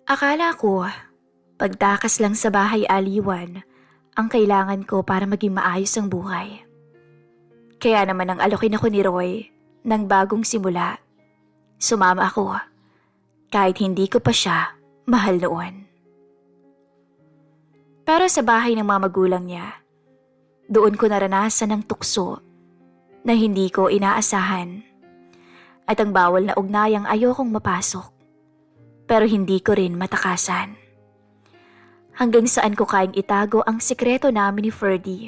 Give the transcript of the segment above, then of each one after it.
Akala ko, pagtakas lang sa bahay aliwan ang kailangan ko para maging maayos ang buhay. Kaya naman ang alokin ako ni Roy ng bagong simula. Sumama ako kahit hindi ko pa siya mahal noon. Pero sa bahay ng mga magulang niya, doon ko naranasan ng tukso na hindi ko inaasahan. At ang bawal na ugnayang ayokong mapasok, pero hindi ko rin matakasan. Hanggang saan ko kayang itago ang sikreto namin ni Ferdy.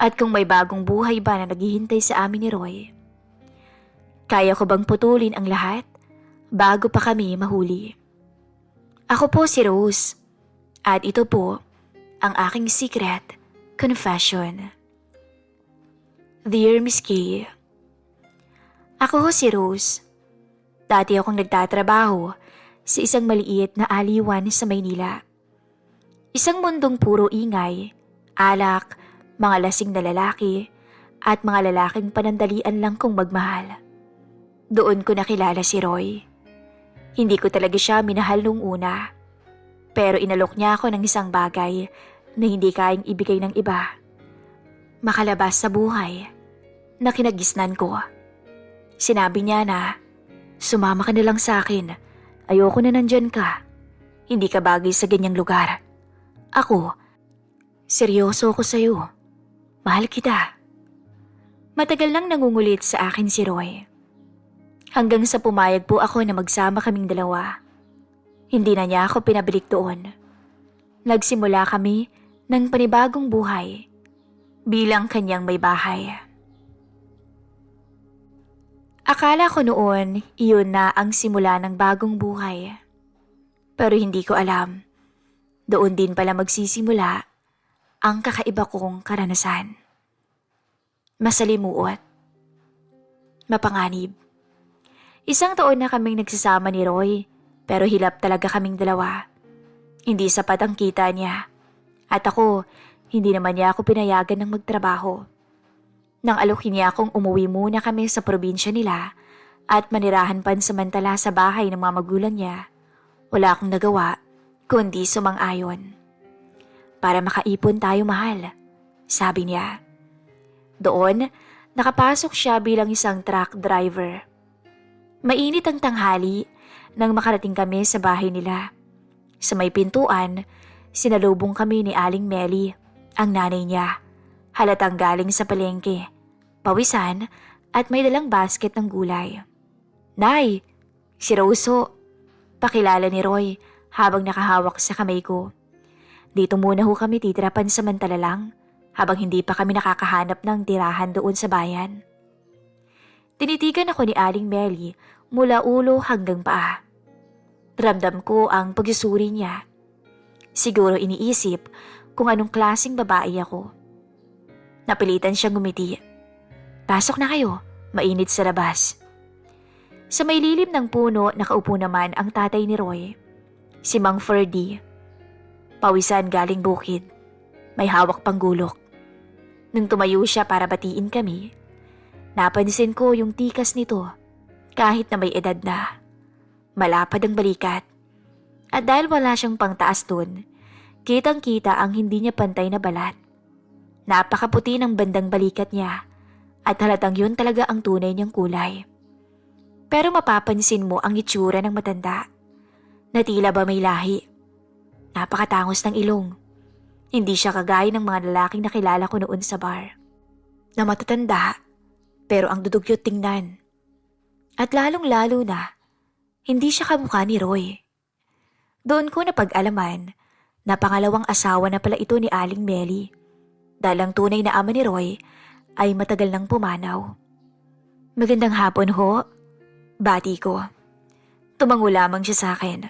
At kung may bagong buhay ba na naghihintay sa amin ni Roy, kaya ko bang putulin ang lahat bago pa kami mahuli? Ako po si Rose, at ito po ang aking secret confession. Dear Miss Kay, ako ho si Rose. Dati akong nagtatrabaho sa isang maliit na aliwan sa Maynila. Isang mundong puro ingay, alak, mga lasing na lalaki, at mga lalaking panandalian lang kong magmahal. Doon ko nakilala si Roy. Hindi ko talaga siya minahal nung una. Pero inalok niya ako ng isang bagay na hindi kayang ibigay ng iba. Makalabas sa buhay na kinagisnan ko. Sinabi niya na, sumama ka na lang sa akin. Ayoko na nandyan ka. Hindi ka bagay sa ganyang lugar. Ako, seryoso ako sa'yo. Mahal kita. Matagal nang nangungulit sa akin si Roy. Hanggang sa pumayag po ako na magsama kaming dalawa. Hindi na niya ako pinabalik doon. Nagsimula kami ng panibagong buhay bilang kanyang may bahay. Akala ko noon iyon na ang simula ng bagong buhay. Pero hindi ko alam. Doon din pala magsisimula ang kakaiba kong karanasan. Masalimuot. Mapanganib. Isang taon na kaming nagsasama ni Roy, pero hilap talaga kaming dalawa. Hindi sapat ang kita niya. At ako, hindi naman niya ako pinayagan ng magtrabaho. Nang alokin niya akong umuwi muna kami sa probinsya nila at manirahan pansamantala sa bahay ng mga magulang niya, wala akong nagawa kundi sumang-ayon. Para makaipon tayo, mahal, sabi niya. Doon, nakapasok siya bilang isang truck driver. Mainit ang tanghali nang makarating kami sa bahay nila. Sa may pintuan, sinalubong kami ni Aling Melly, ang nanay niya. Halatang galing sa palengke, pawisan at may dalang basket ng gulay. Nay, si Roso, pakilala ni Roy habang nakahawak sa kamay ko. Dito muna ho kami titira pansamantala lang habang hindi pa kami nakakahanap ng tirahan doon sa bayan. Tinitigan ako ni Aling Melly mula ulo hanggang paa. Ramdam ko ang pagsusuri niya. Siguro iniisip kung anong klaseng babae ako. Napilitan siyang ngumiti. Pasok na kayo, mainit sa labas. Sa may lilim ng puno nakaupo naman ang tatay ni Roy, si Mang Ferdy. Pawisan galing bukid, may hawak pang gulok. Nung tumayo siya para batiin kami, napansin ko yung tikas nito kahit na may edad na. Malapad ang balikat. At dahil wala siyang pangtaas dun, kitang-kita ang hindi niya pantay na balat. Napakaputi ng bandang balikat niya at halatang yun talaga ang tunay niyang kulay. Pero mapapansin mo ang itsura ng matanda na tila ba may lahi. Napakatangos ng ilong. Hindi siya kagaya ng mga lalaking nakilala ko noon sa bar. Na matatanda pero ang dudugyot tingnan. At lalong-lalo na, hindi siya kamukha ni Roy. Doon ko napag-alaman na pangalawang asawa na pala ito ni Aling Melly. Dahil ang tunay na ama ni Roy ay matagal nang pumanaw. Magandang hapon ho, bati ko. Tumango lamang siya sa akin.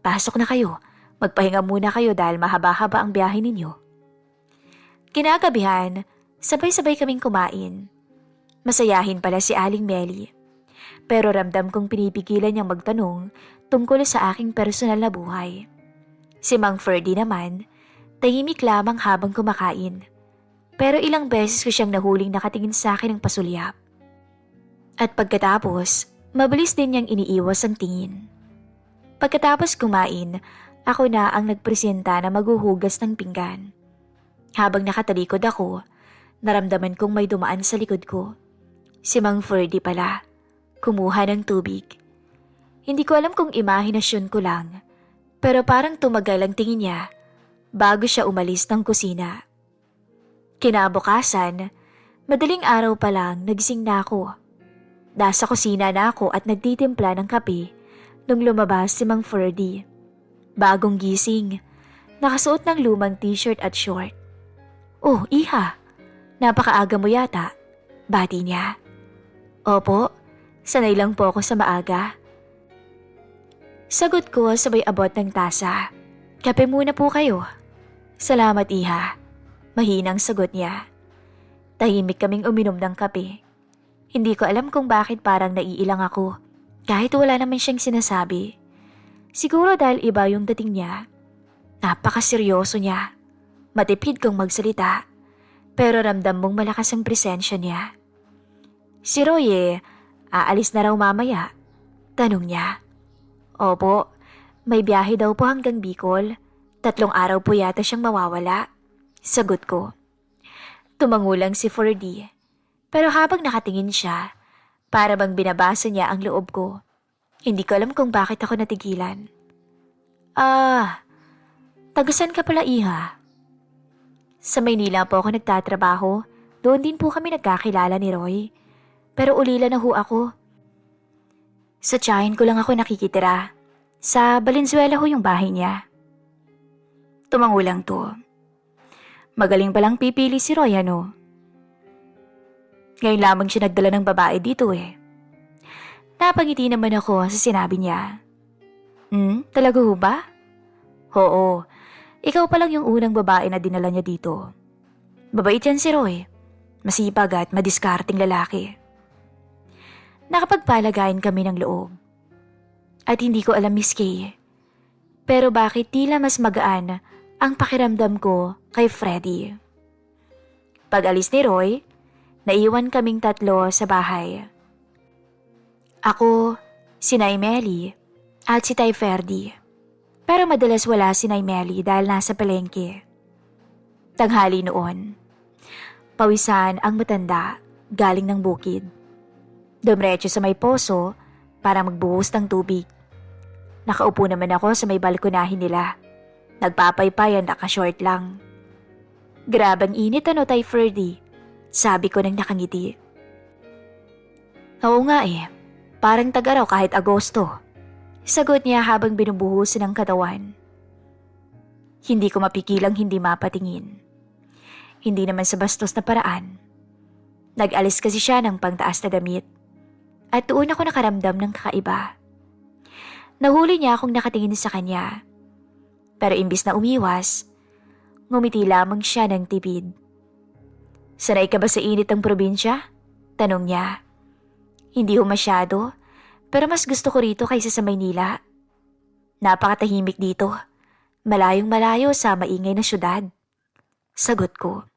Pasok na kayo, magpahinga muna kayo dahil mahaba-haba ang biyahe ninyo. Kinagabihan, sabay-sabay kaming kumain. Masayahin pala si Aling Melly. Pero ramdam kong pinipigilan niyang magtanong tungkol sa aking personal na buhay. Si Mang Ferdy naman, tahimik lamang habang kumakain. Pero ilang beses ko siyang nahuling nakatingin sa akin ng pasulyap. At pagkatapos, mabilis din niyang iniiwas ang tingin. Pagkatapos kumain, ako na ang nagpresenta na maghuhugas ng pinggan. Habang nakatalikod ako, naramdaman kong may dumaan sa likod ko. Si Mang Ferdy pala. Kumuha ng tubig. Hindi ko alam kung imahinasyon ko lang, pero parang tumagal ang tingin niya bago siya umalis ng kusina. Kinabukasan, madaling araw pa lang nagising na ako. Nasa kusina na ako at nagtitimpla ng kape nung lumabas si Mang Ferdy. Bagong gising, nakasuot ng lumang t-shirt at short. "Oh, iha, napakaaga mo yata," bati niya. "Opo, sanay lang po ako sa maaga." Sagot ko sabay abot ng tasa. "Kape muna po kayo." "Salamat, iha," mahinang sagot niya. Tahimik kaming uminom ng kape. Hindi ko alam kung bakit parang naiilang ako kahit wala naman siyang sinasabi. Siguro dahil iba yung dating niya. Napakaseryoso niya. Matipid kong magsalita, pero ramdam mong malakas ang presensya niya. "Si Roy aalis na raw mamaya?" tanong niya. "Opo, may biyahe daw po hanggang Bicol. 3 araw po yata siyang mawawala," sagot ko. Tumango lang si Ferdy, pero habang nakatingin siya, para bang binabasa niya ang loob ko. Hindi ko alam kung bakit ako natigilan. Tagasan ka pala, iha?" "Sa Maynila po ako nagtatrabaho. Doon din po kami nagkakilala ni Roy. Pero ulila na ho ako. Sa tiyahin ko lang ako nakikitira. Sa Valenzuela ho yung bahay niya." Tumango lang to. Magaling palang pipili si Roy, ano? Ngayon lamang siya nagdala ng babae dito eh. Napangiti naman ako sa sinabi niya. Talaga ho ba?" "Oo. Ikaw pa lang yung unang babae na dinala niya dito. Mabait yan si Roy. Masipag at madiskarting lalaki." Nakapagpalagayan kami ng loob. At hindi ko alam, Miss Kay, pero bakit tila mas magaan ang pakiramdam ko kay Freddy. Pag alis ni Roy, naiwan kaming 3 sa bahay. Ako, si Nay Meli, at si Tay Ferdy. Pero madalas wala si Nay Meli dahil nasa palengke. Tanghali noon. Pawisan ang matanda galing ng bukid. Dumiretso sa may poso para magbuhos ng tubig. Nakaupo naman ako sa may balkonahin nila. Nagpapaypay ang nakashort lang. "Grabang init, ano, Tay Ferdy?" sabi ko nang nakangiti. "Oo nga eh, parang tag-araw kahit Agosto," sagot niya habang binubuhusan ng katawan. Hindi ko mapigilang hindi mapatingin. Hindi naman sa bastos na paraan. Nag-alis kasi siya ng pangtaas na damit. At doon ako nakaramdam ng kakaiba. Nahuli niya akong nakatingin sa kanya. Pero imbis na umiwas, ngumiti lamang siya ng tipid. "Sanay ka ba sa init ng probinsya?" tanong niya. "Hindi ho masyado, pero mas gusto ko rito kaysa sa Maynila. Napakatahimik dito, malayong malayo sa maingay na syudad," sagot ko.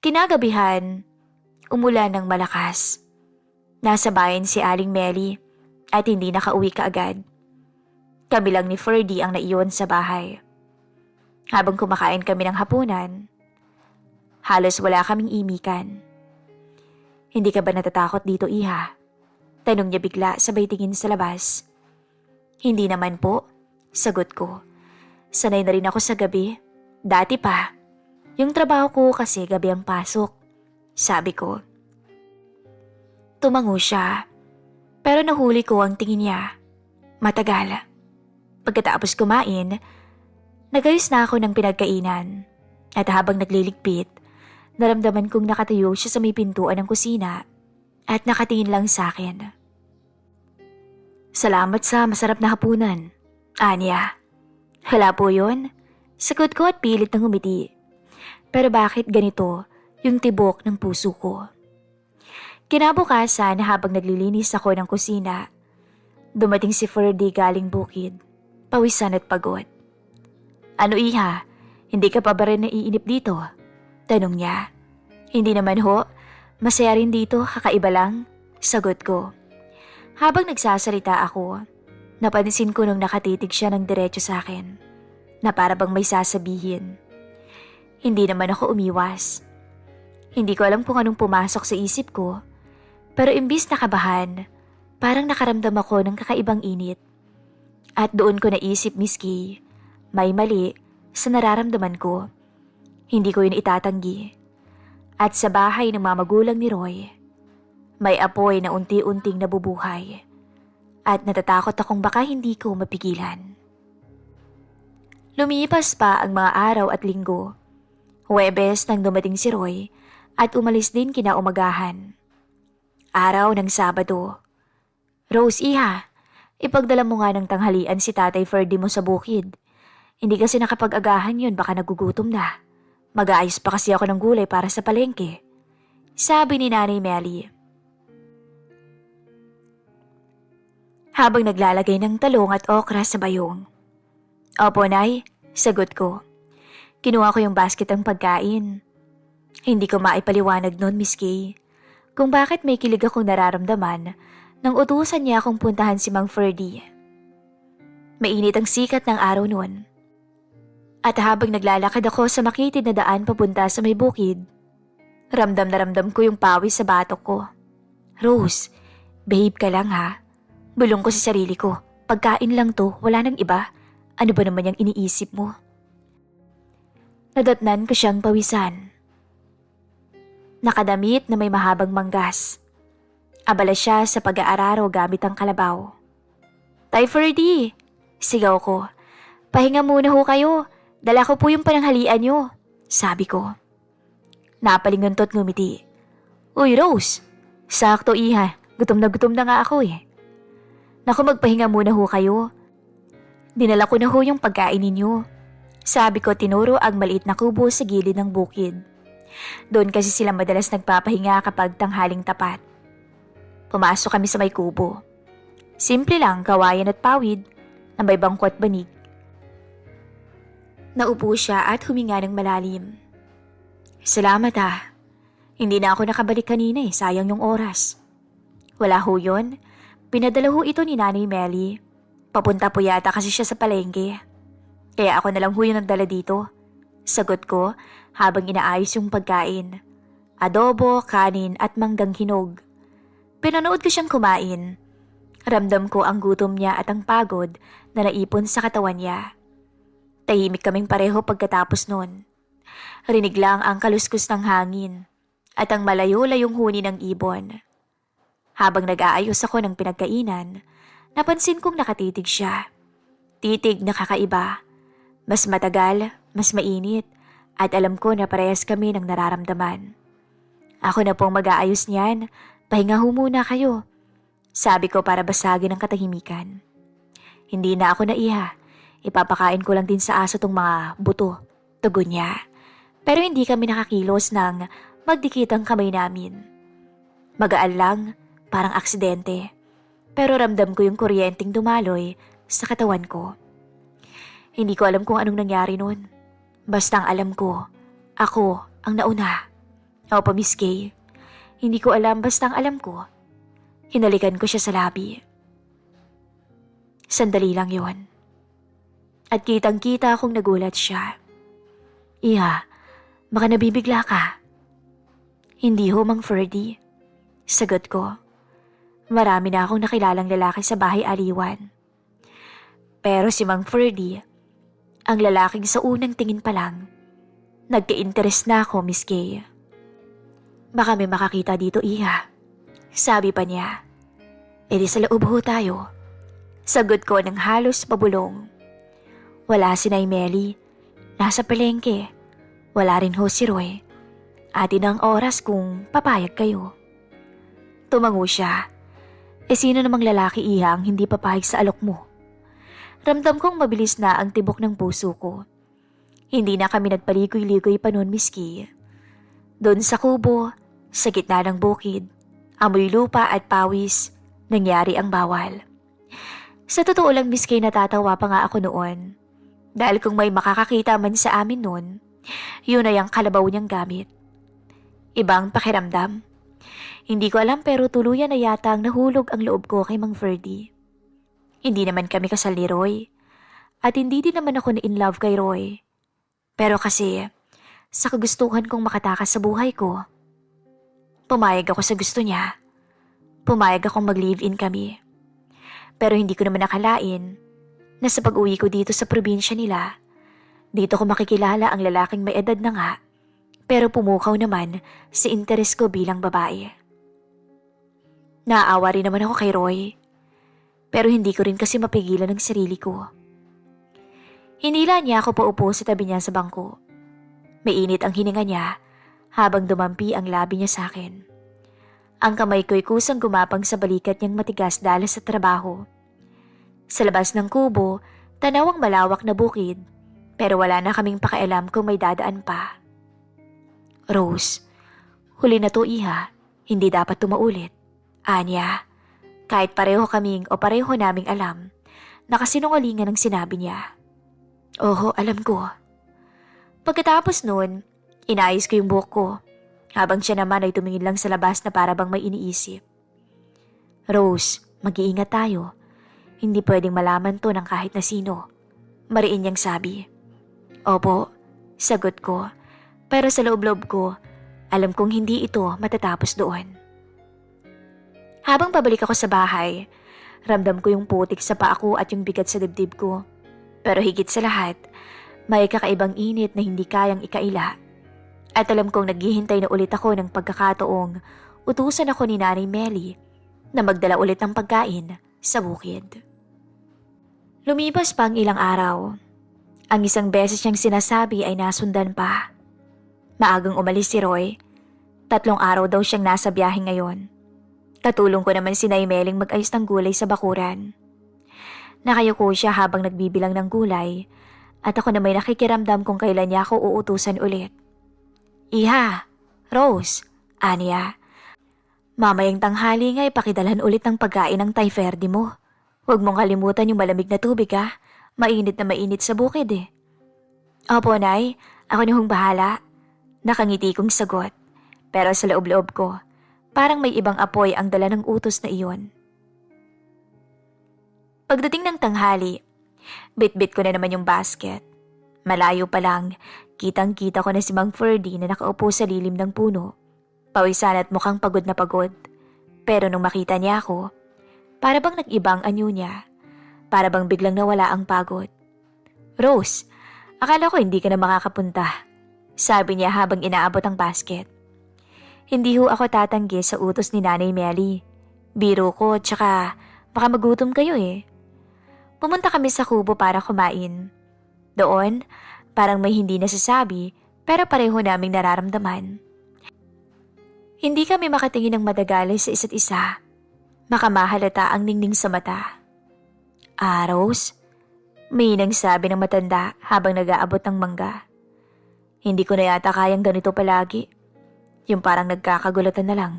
Kinagabihan, umulan ng malakas. Nasa bayan si Aling Meli at hindi nakauwi kaagad. Kami lang ni Ferdy ang naiwan sa bahay. Habang kumakain kami ng hapunan, halos wala kaming imikan. "Hindi ka ba natatakot dito, iha?" tanong niya bigla sabay tingin sa labas. "Hindi naman po," sagot ko. Sanay na rin ako sa gabi. Dati pa. Yung trabaho ko kasi gabi ang pasok, sabi ko. Tumango siya, pero nahuli ko ang tingin niya. Matagal. Pagkatapos kumain, nagayos na ako ng pinagkainan at habang nagliligpit, naramdaman kong nakatayo siya sa may pintuan ng kusina at nakatingin lang sa akin. "Salamat sa masarap na hapunan, Anya." "Hala po yun," sagot ko at pilit ng ngumiti. Pero bakit ganito yung tibok ng puso ko? Kinabukasan habang naglilinis ako ng kusina, dumating si Ferdy galing bukid, pawisan at pagod. "Ano iha, hindi ka pa ba rin naiinip dito?" tanong niya. "Hindi naman ho, masaya rin dito, kakaiba lang," sagot ko. Habang nagsasalita ako, Napansin ko nung nakatitig siya ng diretso sa akin, na para bang may sasabihin. Hindi naman ako umiwas. Hindi ko alam kung anong pumasok sa isip ko, pero imbis na kabahan, parang nakaramdam ako ng kakaibang init. At doon ko naisip, Miss Kay, may mali sa nararamdaman ko. Hindi ko yun itatanggi. At sa bahay ng mga magulang ni Roy, may apoy na unti-unting nabubuhay. At natatakot akong baka hindi ko mapigilan. Lumipas pa ang mga araw at linggo. Huwebes nang dumating si Roy at umalis din kinaumagahan. Araw ng Sabado. Rose, iha, ipagdala mo nga ng tanghalian si Tatay Ferdy mo sa bukid. Hindi kasi nakapag-agahan yun, baka nagugutom na. Mag-aayos pa kasi ako ng gulay para sa palengke. Sabi ni Nanay Melly. Habang naglalagay ng talong at okra sa bayong. Opo, Nay, sagot ko. Kinuha ko yung basket ng pagkain. Hindi ko maipaliwanag noon, Miss Kay, kung bakit may kilig akong nararamdaman nang utusan niya akong puntahan si Mang Ferdy. Mainit ang sikat ng araw noon. At habang naglalakad ako sa makitid na daan papunta sa may bukid, ramdam na ramdam ko yung pawis sa batok ko. Rose, babe ka lang ha. Bulong ko sa sarili ko, pagkain lang to, wala nang iba. Ano ba naman yung iniisip mo? Nadatnan ko siyang pawisan. Nakadamit na may mahabang manggas. Abala siya sa pag-aararo gamit ang kalabaw. Tay Ferdy, sigaw ko. Pahinga muna ho kayo, dala ko po yung pananghalian nyo, sabi ko. Napalingontot ngumiti. Uy Rose, sakto iha, gutom na nga ako eh. Naku, magpahinga muna ho kayo. Dinala ko na ho yung pagkain ninyo. Sabi ko, tinuro ang maliit na kubo sa gilid ng bukid. Doon kasi sila madalas nagpapahinga kapag tanghaling tapat. Pumasok kami sa may kubo. Simple lang, kawayan at pawid na may bangko at banig. Naupo siya at huminga ng malalim. Salamat ah. Hindi na ako nakabalik kanina eh, sayang yung oras. Wala ho yun. Pinadala ho ito ni Nanay Melly. Papunta po yata kasi siya sa palengke. Kaya ako na lang ho yung nagdala dito. Sagot ko habang inaayos yung pagkain. Adobo, kanin at manggang hinog. Pinanood ko siyang kumain. Ramdam ko ang gutom niya at ang pagod na naipon sa katawan niya. Tahimik kaming pareho pagkatapos nun. Rinig lang ang kaluskus ng hangin at ang malayo-layong huni ng ibon. Habang nag-aayos ako ng pinagkainan, napansin kong nakatitig siya. Titig na kakaiba. Mas matagal, mas mainit, at alam ko na parehas kami ng nararamdaman. Ako na pong mag-aayos niyan, pahinga ho muna kayo. Sabi ko para basagin ang katahimikan. Hindi na ako naiha, ipapakain ko lang din sa aso tong mga buto, tugon niya. Pero hindi kami nakakilos ng magdikit ang kamay namin. Magaan lang, parang aksidente. Pero ramdam ko yung kuryenteng dumaloy sa katawan ko. Hindi ko alam kung anong nangyari nun. Basta ang alam ko, ako ang nauna. Opo, Miss Kay. Hindi ko alam, basta ang alam ko. Hinalikan ko siya sa labi. Sandali lang yon. At kitang-kita akong nagulat siya. Iha, baka nabibigla ka. Hindi ho, Mang Ferdy. Sagot ko. Marami na akong nakilalang lalaki sa bahay aliwan. Pero si Mang Ferdy, ang lalaking sa unang tingin pa lang, nagka-interest na ako, Miss Kay. Baka may makakita dito, iha. Sabi pa niya. E di sa loob ho tayo. Sagot ko ng halos pabulong. Wala si Nay Melly. Nasa palengke. Wala rin ho si Roy. Atin ang oras kung papayag kayo. Tumango siya. E sino namang lalaki iha ang hindi papayag sa alok mo? Ramdam kong mabilis na ang tibok ng puso ko. Hindi na kami nagpaligoy-ligoy pa noon, Miss Kay. Doon sa kubo, sa gitna ng bukid, amoy lupa at pawis, nangyari ang bawal. Sa totoo lang, Miss Kay, natatawa pa nga ako noon. Dahil kung may makakakita man sa amin noon, yun ay ang kalabaw niyang gamit. Ibang pakiramdam. Hindi ko alam pero tuluyan na yata ang nahulog ang loob ko kay Mang Ferdy. Hindi naman kami kasal ni Roy. At hindi din naman ako na in love kay Roy. Pero kasi, sa kagustuhan kong makatakas sa buhay ko, pumayag ako sa gusto niya. Pumayag akong mag-live-in kami. Pero hindi ko naman nakalain na sa pag-uwi ko dito sa probinsya nila, dito ko makikilala ang lalaking may edad na nga, pero pumukaw naman sa interes ko bilang babae. Naaawa rin naman ako kay Roy, pero hindi ko rin kasi mapigilan ang sarili ko. Hinila niya ako paupo sa tabi niya sa bangko. Mainit ang hininga niya habang dumampi ang labi niya sa akin. Ang kamay ko'y kusang gumapang sa balikat niyang matigas dahil sa trabaho. Sa labas ng kubo, tanaw ang malawak na bukid, pero wala na kaming pakialam kung may dadaan pa. Rose, huli na to iha, hindi dapat tumaulit. Anya, kahit pareho kaming o pareho naming alam, nakasinungalingan ang sinabi niya. Oho, alam ko. Pagkatapos nun, inayos ko yung buhok ko, habang siya naman ay tumingin lang sa labas na para bang may iniisip. Rose, mag-iingat tayo. Hindi pwedeng malaman to ng kahit na sino. Mariin niyang sabi. Opo, sagot ko. Pero sa loob-loob ko, alam kong hindi ito matatapos doon. Habang pabalik ako sa bahay, ramdam ko yung putik sa paa ko at yung bigat sa dibdib ko. Pero higit sa lahat, may kakaibang init na hindi kayang ikaila. At alam kong naghihintay na ulit ako ng pagkakataong utusan ako ni Nanay Melly na magdala ulit ng pagkain sa bukid. Lumipas pa ang ilang araw. Ang isang beses niyang sinasabi ay nasundan pa. Maagang umalis si Roy. 3 araw daw siyang nasa biyahe ngayon. Katulong ko naman si Nay Meling mag-ayos ng gulay sa bakuran. Nakayuko siya habang nagbibilang ng gulay at ako na may nakikiramdam kung kailan niya ako uutusan ulit. Iha, Rose, Anya, mamayang tanghali nga ipakidalhan ulit ng pagkain ng Tay Ferdi mo. Huwag mong kalimutan yung malamig na tubig ha. Mainit na mainit sa bukid eh. Opo, Nay. Ako na hong bahala. Nakangiti kong sagot. Pero sa loob-loob ko, parang may ibang apoy ang dala ng utos na iyon. Pagdating ng tanghali, bit-bit ko na naman yung basket. Malayo pa lang, kitang-kita ko na si Mang Ferdi na nakaupo sa lilim ng puno. Pawisan at mukhang pagod na pagod. Pero nung makita niya ako, para bang nag-ibang anyo niya. Para bang biglang nawala ang pagod. Rose, akala ko hindi ka na makakapunta. Sabi niya habang inaabot ang basket. Hindi ho ako tatanggi sa utos ni Nanay Melly. Biro ko, tsaka baka magutom kayo eh. Pumunta kami sa kubo para kumain. Doon, parang may hindi nasasabi pero pareho naming nararamdaman. Hindi kami makatingin ng madagali sa isa't isa. Makamahalata ang ningning sa mata. Rose? May nangsabi ng matanda habang nag-aabot ng mangga. Hindi ko na yata kayang ganito palagi. Yung parang nagkakagulatan na lang.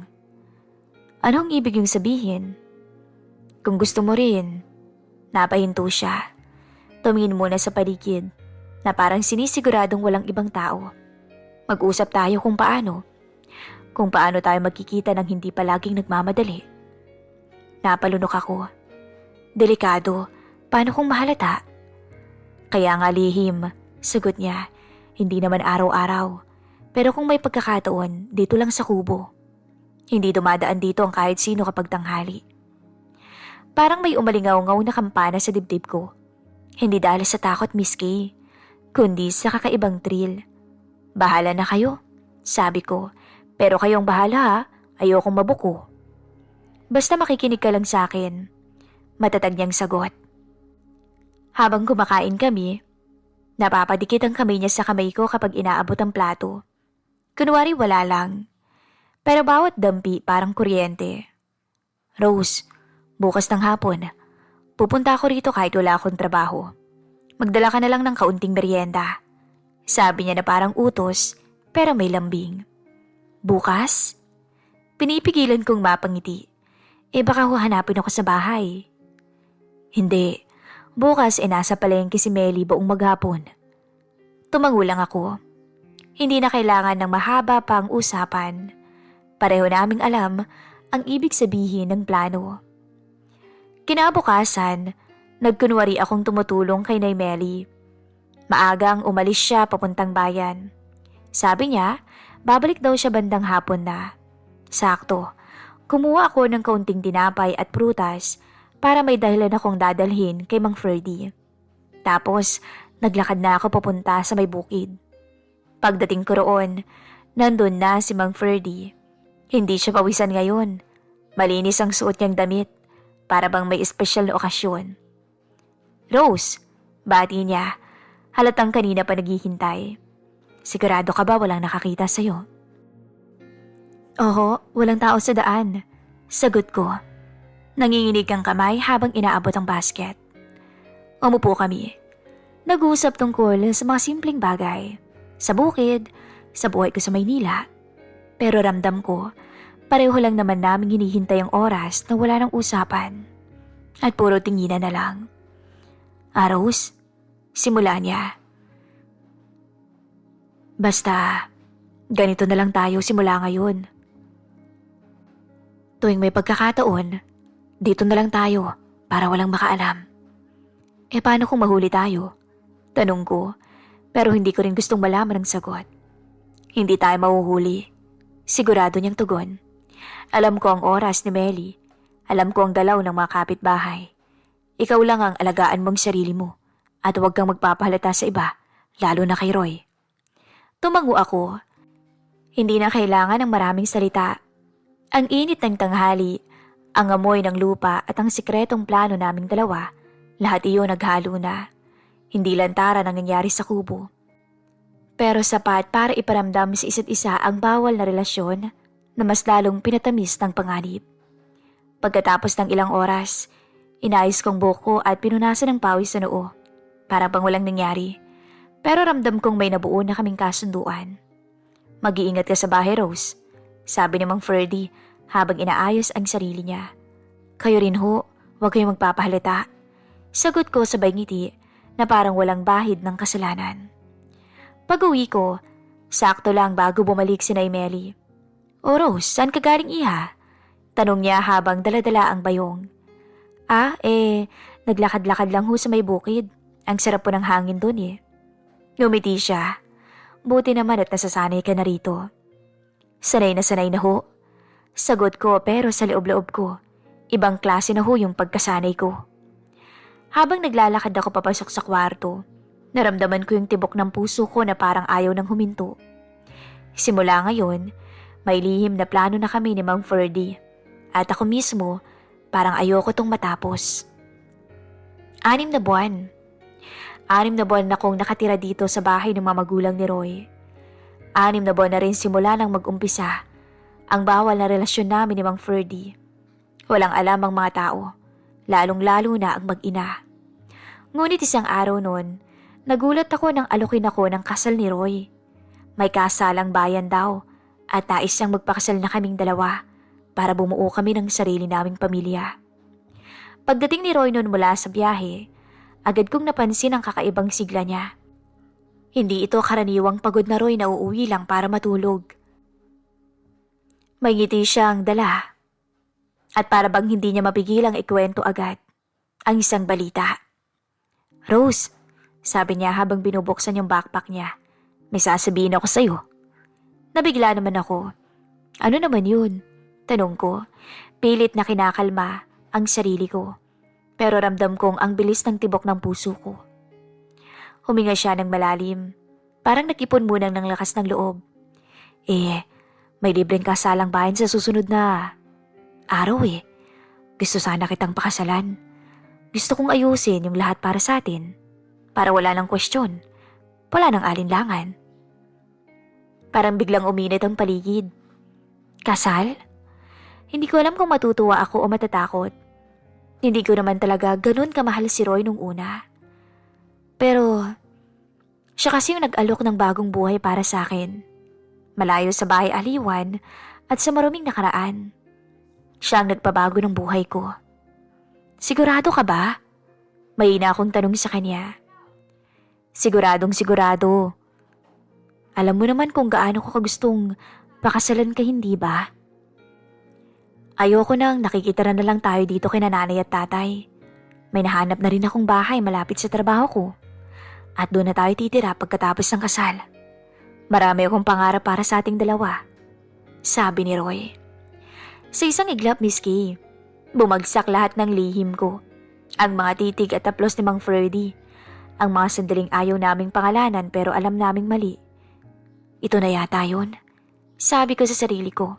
Anong ibig yung sabihin? Kung gusto mo rin. Napahinto siya. Tumingin muna sa paligid na parang sinisiguradong walang ibang tao. Mag-usap tayo kung paano. Kung paano tayo magkikita nang hindi palaging nagmamadali. Napalunok ako. Delikado. Paano kung mahalata? Kaya nga lihim, sagot niya. Hindi naman araw-araw. Pero kung may pagkakataon, dito lang sa kubo. Hindi dumadaan dito ang kahit sino kapag tanghali. Parang may umalingaw-ngaw na kampana sa dibdib ko. Hindi dahil sa takot, Miss Kay, kundi sa kakaibang thrill. Bahala na kayo, sabi ko. Pero kayong bahala ha, ayokong mabuko. Basta makikinig ka lang sa akin. Matatag niyang sagot. Habang kumakain kami, napapadikit ang kamay niya sa kamay ko kapag inaabot ang plato. Kunwari wala lang. Pero bawat dampi parang kuryente. Rose, bukas ng hapon, pupunta ako rito kahit wala akong trabaho. Magdala ka na lang ng kaunting merienda. Sabi niya na parang utos, pero may lambing. Bukas? Pinipigilan kong mapangiti. Baka huhanapin ako sa bahay. Hindi. Bukas nasa palengke si Melly buong maghapon. Tumangulang ako. Hindi na kailangan ng mahaba pa ang usapan. Pareho naming alam ang ibig sabihin ng plano. Kinabukasan, Nagkunwari akong tumutulong kay Nay Meli. Maagang umalis siya papuntang bayan. Sabi niya, babalik daw siya bandang hapon na. Sakto, kumuha ako ng kaunting tinapay at prutas para may dahilan akong dadalhin kay Mang Ferdy. Tapos, naglakad na ako papunta sa may bukid. Pagdating ko roon, nandun na si Mang Ferdy. Hindi siya pawisan ngayon. Malinis ang suot niyang damit, para bang may espesyal na okasyon. Rose, bati niya. Halatang kanina pa naghihintay. Sigurado ka ba walang nakakita sa'yo? Oo, walang tao sa daan. Sagot ko. Nanginginig ang kamay habang inaabot ang basket. Umupo kami. Nag-uusap tungkol sa mga simpleng bagay. Sa bukid, sa buhay ko sa Maynila. Pero ramdam ko, pareho lang naman namin hinihintay ang oras na wala ng usapan. At puro tinginan na lang. Rose, simula niya. Basta, ganito na lang tayo simula ngayon. Tuwing may pagkakataon, dito na lang tayo para walang makaalam. Paano kung mahuli tayo? Tanong ko, pero hindi ko rin gustong malaman ang sagot. Hindi tayo mahuhuli. Sigurado niyang tugon. Alam ko ang oras ni Meli. Alam ko ang galaw ng mga kapitbahay. Ikaw lang ang alagaan mong sarili mo at huwag kang magpapahalata sa iba, lalo na kay Roy. Tumango ako. Hindi na kailangan ng maraming salita. Ang init ng tanghali, ang amoy ng lupa at ang sikretong plano naming dalawa, lahat iyon naghalo na. Hindi lantara ang nangyayari sa kubo. Pero sapat para iparamdam sa isa't isa ang bawal na relasyon na mas lalong pinatamis ng panganib. Pagkatapos ng ilang oras, inayos kong buhok at pinunasan ng pawis sa noo. Para bang walang nangyari. Pero ramdam kong may nabuo na kaming kasunduan. Mag-iingat ka sa bahay, Rose. Sabi ni Mang Ferdy habang inaayos ang sarili niya. Kayo rin ho, huwag kayong magpapahalata. Sagot ko sabay ngiti na parang walang bahid ng kasalanan. Pag-uwi ko, sakto lang bago bumalik si Nay Meli. O Rose, saan ka galing iha? Tanong niya habang daladala ang bayong. Naglakad-lakad lang ho sa may bukid. Ang sarap po ng hangin dun eh. Ngumiti siya. Buti naman at nasasanay ka na rito. Sanay na ho. Sagot ko pero sa loob-loob ko, ibang klase na ho yung pagkasanay ko. Habang naglalakad ako papasok sa kwarto, naramdaman ko yung tibok ng puso ko na parang ayaw nang huminto. Simula ngayon, may lihim na plano na kami ni Mang Ferdy. At ako mismo, parang ayoko tong matapos. 6 na buwan. 6 na buwan na akong nakatira dito sa bahay ng mga magulang ni Roy. 6 na buwan na rin simula nang mag-umpisa ang bawal na relasyon namin ni Mang Ferdy. Walang alam ang mga tao, lalong-lalo na ang mag-ina. Ngunit isang araw noon, nagulat ako nang alokin ako ng kasal ni Roy. May kasalang bayan daw at nais siyang magpakasal na kaming dalawa para bumuo kami ng sarili naming pamilya. Pagdating ni Roy noon mula sa biyahe, agad kong napansin ang kakaibang sigla niya. Hindi ito karaniwang pagod na Roy na uuwi lang para matulog. May ngiti siyang dala. At para bang hindi niya mapigilang ikwento agad ang isang balita. Rose, sabi niya habang binubuksan yung backpack niya, may sasabihin ako sa'yo. Nabigla naman ako. Ano naman yun? Tanong ko, pilit na kinakalma ang sarili ko. Pero ramdam kong ang bilis ng tibok ng puso ko. Huminga siya ng malalim. Parang nakipon munang ng lakas ng loob. May libreng kasalang bayan sa susunod na araw eh. Gusto sana kitang pakasalan. Gusto kong ayusin yung lahat para sa atin. Para wala ng kwestiyon. Wala ng alinlangan. Parang biglang uminit ang paligid. Kasal? Hindi ko alam kung matutuwa ako o matatakot. Hindi ko naman talaga ganun kamahal si Roy nung una. Pero siya kasi yung nag-alok ng bagong buhay para sa akin. Malayo sa bahay aliwan at sa maruming nakaraan. Siya ang nagpabago ng buhay ko. Sigurado ka ba? May ina akong tanong sa kanya. Siguradong sigurado. Alam mo naman kung gaano ko kagustong pakasalan ka, hindi ba? Ayoko nang nakikita na lang tayo dito kay nanay at tatay. May nahanap na rin akong bahay malapit sa trabaho ko. At doon na tayo titira pagkatapos ng kasal. Marami akong pangarap para sa ating dalawa, sabi ni Roy. Sa isang iglap, Miss Kay, bumagsak lahat ng lihim ko. Ang mga titig at taplos ni Mang Freddy. Ang mga sandaling ayaw naming pangalanan pero alam naming mali. Ito na yata yun, sabi ko sa sarili ko.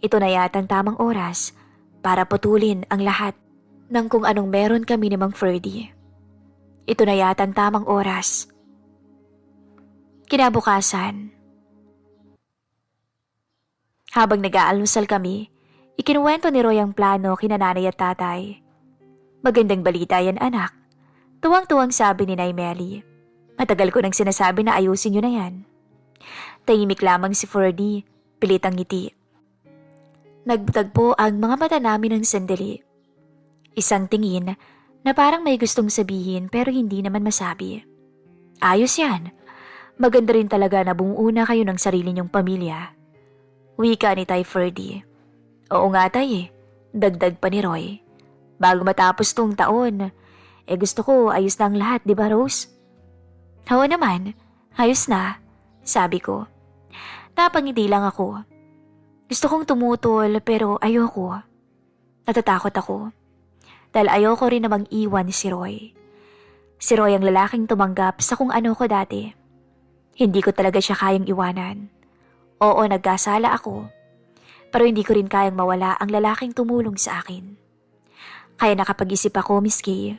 Ito na yata ang tamang oras para putulin ang lahat ng kung anong meron kami ni Mang Freddy. Ito na yata ang tamang oras. Kinabukasan, habang nag-aalmusal kami, ikinuwento ni Roy ang plano kina nanay at tatay. Magandang balita yan, anak. Tuwang-tuwang sabi ni Nay Melly. Matagal ko nang sinasabi na ayusin nyo na yan. Tahimik lamang si Ferdy, pilitang ngiti. Nagtagpo ang mga mata namin ng sandali. Isang tingin na parang may gustong sabihin pero hindi naman masabi. Ayos yan. Maganda rin talaga na bumuo na kayo ng sarili niyong pamilya. Wika ni Tay Ferdy. Oo nga tay, dagdag pa ni Roy. Bago matapos tong taon, gusto ko ayos na ang lahat, di ba Rose? Oo naman, ayos na, sabi ko. Napangiti lang ako. Gusto kong tumutol pero ayoko. Natatakot ako. Dahil ayoko rin namang iwan si Roy. Si Roy ang lalaking tumanggap sa kung ano ko dati. Hindi ko talaga siya kayang iwanan. Oo, nagkasala ako. Pero hindi ko rin kayang mawala ang lalaking tumulong sa akin. Kaya nakapag-isip ako, Miss Kay.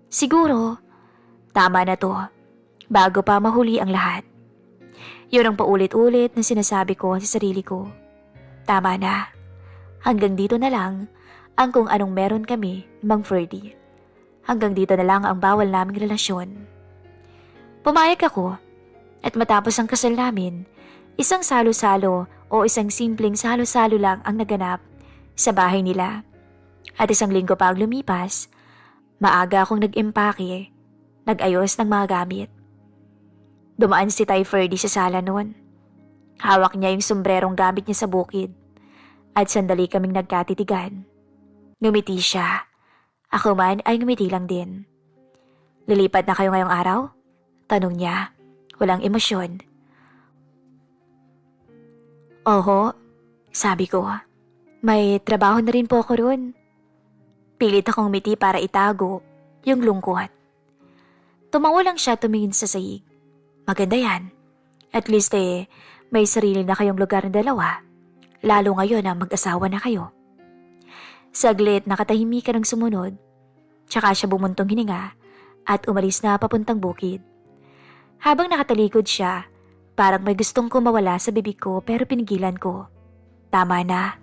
Siguro, tama na to. Bago pa mahuli ang lahat. Yun ang paulit-ulit na sinasabi ko sa sarili ko. Tama na. Hanggang dito na lang ang kung anong meron kami, Mang Freddy. Hanggang dito na lang ang bawal naming relasyon. Pumayag ako at matapos ang kasal namin, isang salo-salo o isang simpleng salo-salo lang ang naganap sa bahay nila. At isang linggo pa ang lumipas, maaga akong nag-impake, nag-ayos ng mga gamit. Dumaan si Tay Ferdy sa sala noon. Hawak niya yung sombrerong gamit niya sa bukid at sandali kaming nagkatitigan. Ngumiti siya. Ako man ay ngumiti lang din. Lilipat na kayo ngayong araw? Tanong niya. Walang emosyon. Oho, sabi ko. May trabaho na rin po ako roon. Pilit akong ngumiti para itago yung lungkot. Tumawa lang siya tumingin sa sahig. Maganda yan. At least may sarili na kayong lugar ng dalawa. Lalo ngayon na mag-asawa na kayo. Saglit nakatahimikan ng sumunod. Tsaka siya bumuntong hininga at umalis na papuntang bukid. Habang nakatalikod siya, parang may gustong kumawala sa bibig ko pero pinigilan ko. Tama na.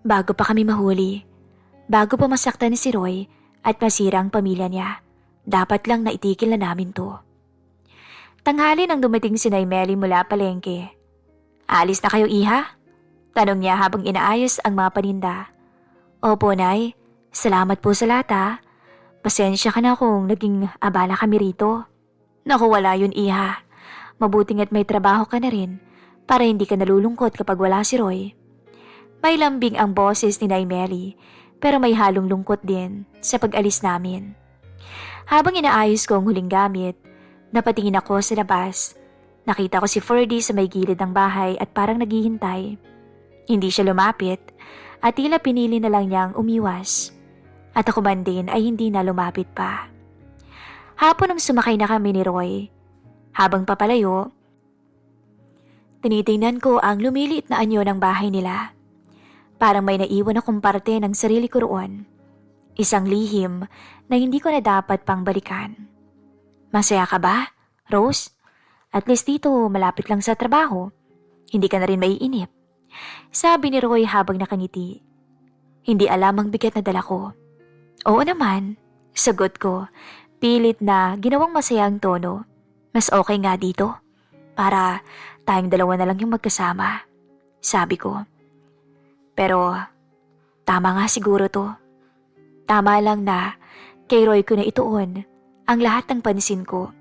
Bago pa kami mahuli, bago pa masaktan ni si Roy at masira ang pamilya niya, dapat lang naitigil na namin to. Tanghali nang dumating si Nay Melly mula palengke. Alis na kayo, iha? Tanong niya habang inaayos ang mga paninda. Opo, Nay. Salamat po sa lata. Pasensya ka na kung naging abala kami rito. Naku, wala yun, iha. Mabuting at may trabaho ka na rin para hindi ka nalulungkot kapag wala si Roy. May lambing ang boses ni Nay Melly pero may halong lungkot din sa pag-alis namin. Habang inaayos ko ang huling gamit, napatingin ako sa labas. Nakita ko si Ferdy sa may gilid ng bahay at parang naghihintay. Hindi siya lumapit at tila pinili na lang niyang umiwas. At ako man din ay hindi na lumapit pa. Hapon nang sumakay na kami ni Roy. Habang papalayo, tinitingnan ko ang lumiliit na anyo ng bahay nila. Parang may naiwan akong parte ng sarili ko roon. Isang lihim na hindi ko na dapat pang balikan. Masaya ka ba, Rose? At least dito malapit lang sa trabaho. Hindi ka na rin maiinip. Sabi ni Roy habang nakangiti. Hindi alam ang bigat na dala ko. Oo naman, sagot ko. Pilit na ginawang masaya ang tono. Mas okay nga dito. Para tayong dalawa na lang yung magkasama. Sabi ko. Pero tama nga siguro to. Tama lang na kay Roy ko na ituon ang lahat ng pansin ko.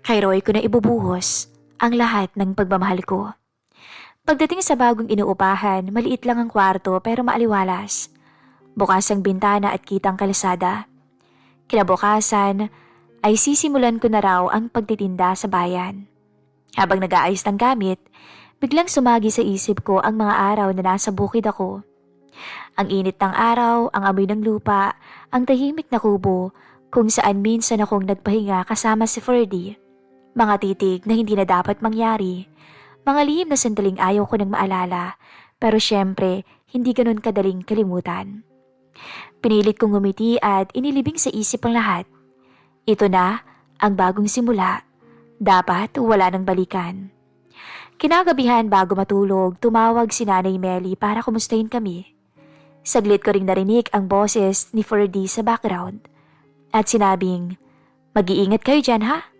Kay Roy ko na ibubuhos ang lahat ng pagmamahal ko. Pagdating sa bagong inuupahan, maliit lang ang kwarto pero maaliwalas. Bukas ang bintana at kitang kalsada. Kinabukasan ay sisimulan ko na raw ang pagtitinda sa bayan. Habang nag-aayos ng gamit, biglang sumagi sa isip ko ang mga araw na nasa bukid ako. Ang init ng araw, ang amoy ng lupa, ang tahimik na kubo kung saan minsan akong nagpahinga kasama si Ferdy. Mga titig na hindi na dapat mangyari. Mga lihim na sandaling ayaw ko nang maalala, pero syempre hindi ganun kadaling kalimutan. Pinilit kong ngumiti at inilibing sa isip ang lahat. Ito na ang bagong simula. Dapat wala nang balikan. Kinagabihan bago matulog, tumawag si Nanay Melly para kumustahin kami. Saglit ko ring narinig ang boses ni Ferdy sa background at sinabing, "Mag-iingat kayo dyan ha?"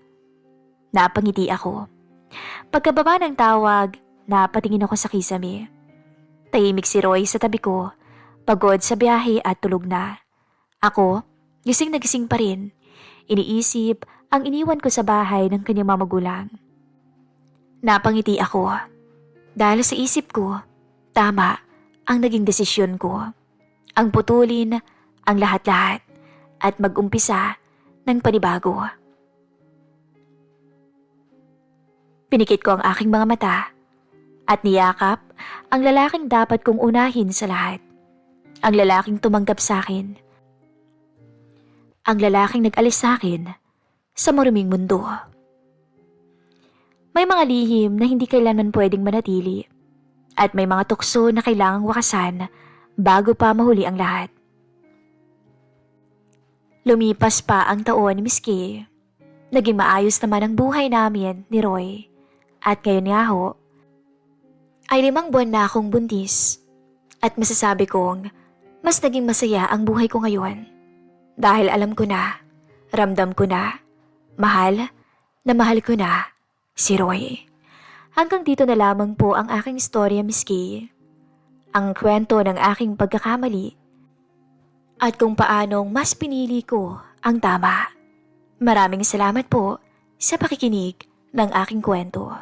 Napangiti ako. Pagkababa ng tawag, napatingin ako sa kisame. Tahimik si Roy sa tabi ko, pagod sa biyahe at tulog na. Ako, gising na gising pa rin. Iniisip ang iniwan ko sa bahay ng kanyang mga magulang. Napangiti ako. Dahil sa isip ko, tama ang naging desisyon ko. Ang putulin ang lahat-lahat at mag-umpisa ng panibago. Pinikit ko ang aking mga mata at niyakap ang lalaking dapat kong unahin sa lahat. Ang lalaking tumanggap sa akin. Ang lalaking nag-alis sa akin sa maruming mundo. May mga lihim na hindi kailanman pwedeng manatili at may mga tukso na kailangang wakasan bago pa mahuli ang lahat. Lumipas pa ang taon, Miss Kay. Naging maayos naman ang buhay namin ni Roy. At ngayon nga ho, ay 5 buwan na akong buntis. At masasabi kong mas naging masaya ang buhay ko ngayon. Dahil alam ko na, ramdam ko na, mahal ko na si Roy. Hanggang dito na lamang po ang aking storya, Miss Kay. Ang kwento ng aking pagkakamali at kung paanong mas pinili ko ang tama. Maraming salamat po sa pakikinig ng aking kwento.